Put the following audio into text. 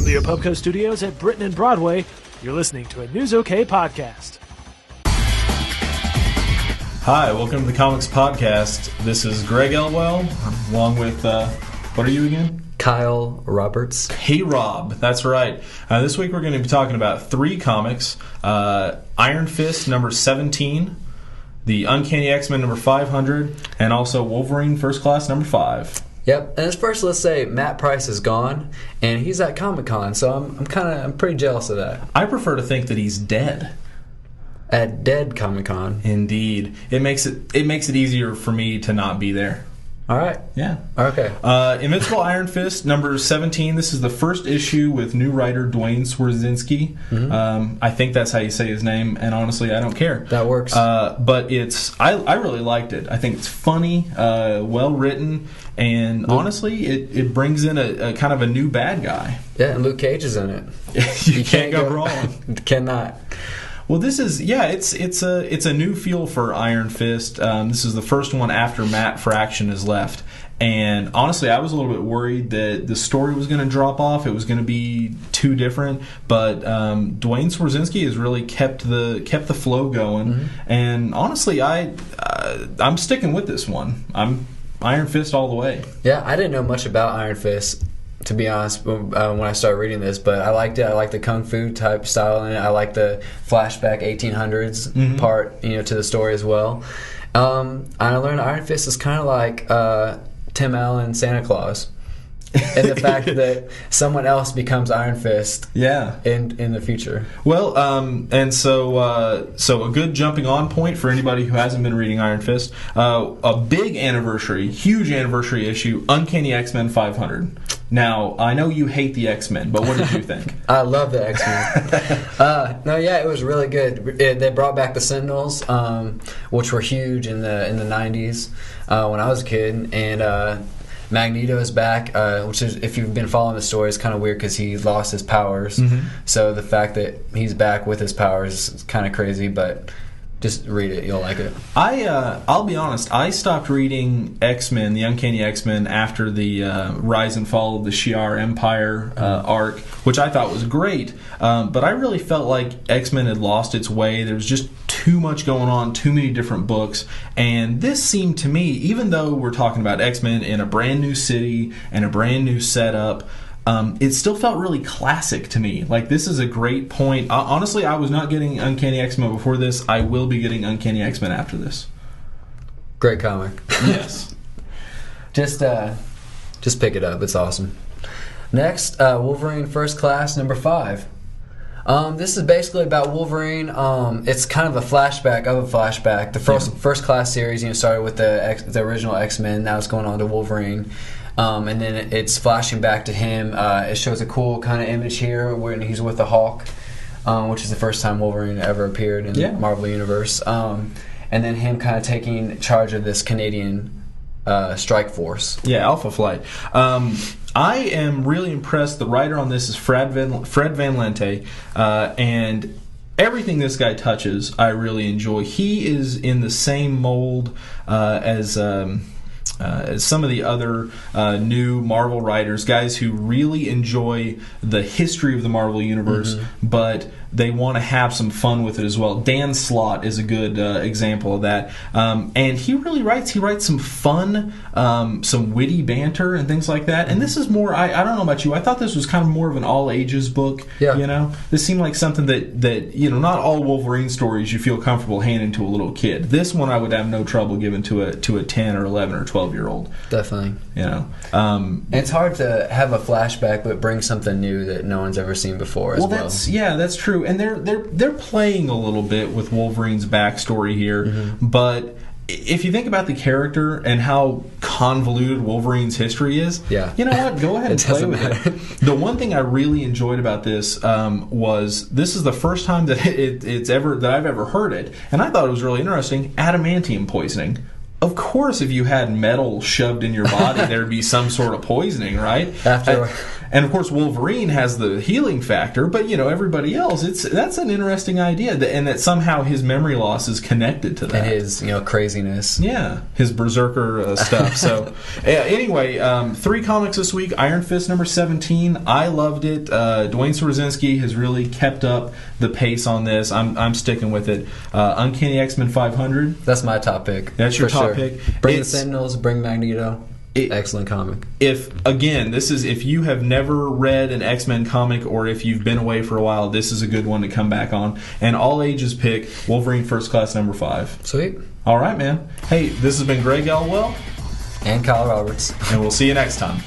the Apopco Studios at Britain and Broadway, you're listening to a News OK podcast. Hi, welcome to the Comics Podcast. This is Greg Elwell, along with, what are you again? Kyle Roberts. Hey, Rob. That's right. This week we're going to be talking about 3 comics. Iron Fist, number 17. The Uncanny X-Men, number 500. And also Wolverine First Class, number 5. Yep. And first, let's say Matt Price is gone, and he's at Comic-Con, so I'm pretty jealous of that. I prefer to think that he's dead. At Dead Comic-Con. Indeed. It makes it easier for me to not be there. All right. Yeah. Okay. Invincible Iron Fist, number 17. This is the first issue with new writer Dwayne Swierczynski. Mm-hmm. I think that's how you say his name, and honestly, I don't care. That works. But I really liked it. I think it's funny, well written, and honestly, it brings in a kind of a new bad guy. Yeah, and Luke Cage is in it. you can't go wrong. Cannot. Well, this is it's a new feel for Iron Fist. This is the first one after Matt Fraction has left, and honestly, I was a little bit worried that the story was going to drop off. It was going to be too different, but Dwayne Swierczynski has really kept the flow going, mm-hmm. and honestly, I'm sticking with this one. I'm Iron Fist all the way. Yeah, I didn't know much about Iron Fist, to be honest, when I started reading this, but I liked it. I liked the kung fu type style in it. I liked the flashback 1800s mm-hmm. part, to the story as well. I learned Iron Fist is kind of like Tim Allen Santa Claus, and the fact that someone else becomes Iron Fist, in the future. Well, and so a good jumping on point for anybody who hasn't been reading Iron Fist. A big huge anniversary issue, Uncanny X-Men 500. Now, I know you hate the X-Men, but what did you think? I love the X-Men. It was really good. They brought back the Sentinels, which were huge in the 90s when I was a kid, and Magneto is back, which is, if you've been following the story, is kind of weird because he lost his powers. Mm-hmm. So the fact that he's back with his powers is kind of crazy, but just read it, you'll like it. I'll be honest, I stopped reading X-Men, the Uncanny X-Men, after the Rise and Fall of the Shi'ar Empire arc, which I thought was great, but I really felt like X-Men had lost its way. There was just too much going on, too many different books, and this seemed to me, even though we're talking about X-Men in a brand new city and a brand new setup, it still felt really classic to me. Like, this is a great point. Honestly, I was not getting Uncanny X-Men before this. I will be getting Uncanny X-Men after this. Great comic. Yes. Just pick it up. It's awesome. Next, Wolverine First Class, number 5. This is basically about Wolverine. It's kind of a flashback of a flashback. The First Class series, started with the original X-Men. Now it's going on to Wolverine. And then it's flashing back to him. It shows a cool kind of image here when he's with the Hulk, which is the first time Wolverine ever appeared in the Marvel Universe. And then him kind of taking charge of this Canadian strike force. Yeah, Alpha Flight. I am really impressed. The writer on this is Fred Van Lente, and everything this guy touches, I really enjoy. He is in the same mold as some of the other new Marvel writers, guys who really enjoy the history of the Marvel Universe, mm-hmm. but they want to have some fun with it as well. Dan Slott is a good example of that. And he really writes some fun, some witty banter and things like that. And this is more, I don't know about you, I thought this was kind of more of an all-ages book. Yeah. This seemed like something that not all Wolverine stories you feel comfortable handing to a little kid. This one I would have no trouble giving to a 10 or 11 or 12-year-old. Definitely. It's hard to have a flashback but bring something new that no one's ever seen before as well. That's true. And they're playing a little bit with Wolverine's backstory here, mm-hmm. but if you think about the character and how convoluted Wolverine's history is, you know what? Go ahead and play with it. The one thing I really enjoyed about this was this is the first time that I've ever heard it, and I thought it was really interesting. Adamantium poisoning. Of course, if you had metal shoved in your body, there'd be some sort of poisoning, right? And of course, Wolverine has the healing factor, but everybody else, that's an interesting idea, and that somehow his memory loss is connected to that. And his craziness. Yeah, his berserker stuff. So anyway, 3 comics this week. Iron Fist number 17. I loved it. Dwayne Swarzynski has really kept up the pace on this. I'm sticking with it. Uncanny X-Men 500. That's my top pick. That's your top pick. Bring the Sentinels. Bring Magneto. Excellent comic. If you have never read an X-Men comic, or if you've been away for a while, this is a good one to come back on. And all ages pick Wolverine First Class number 5. Sweet. All right, man. Hey, this has been Greg Elwell and Kyle Roberts, and we'll see you next time.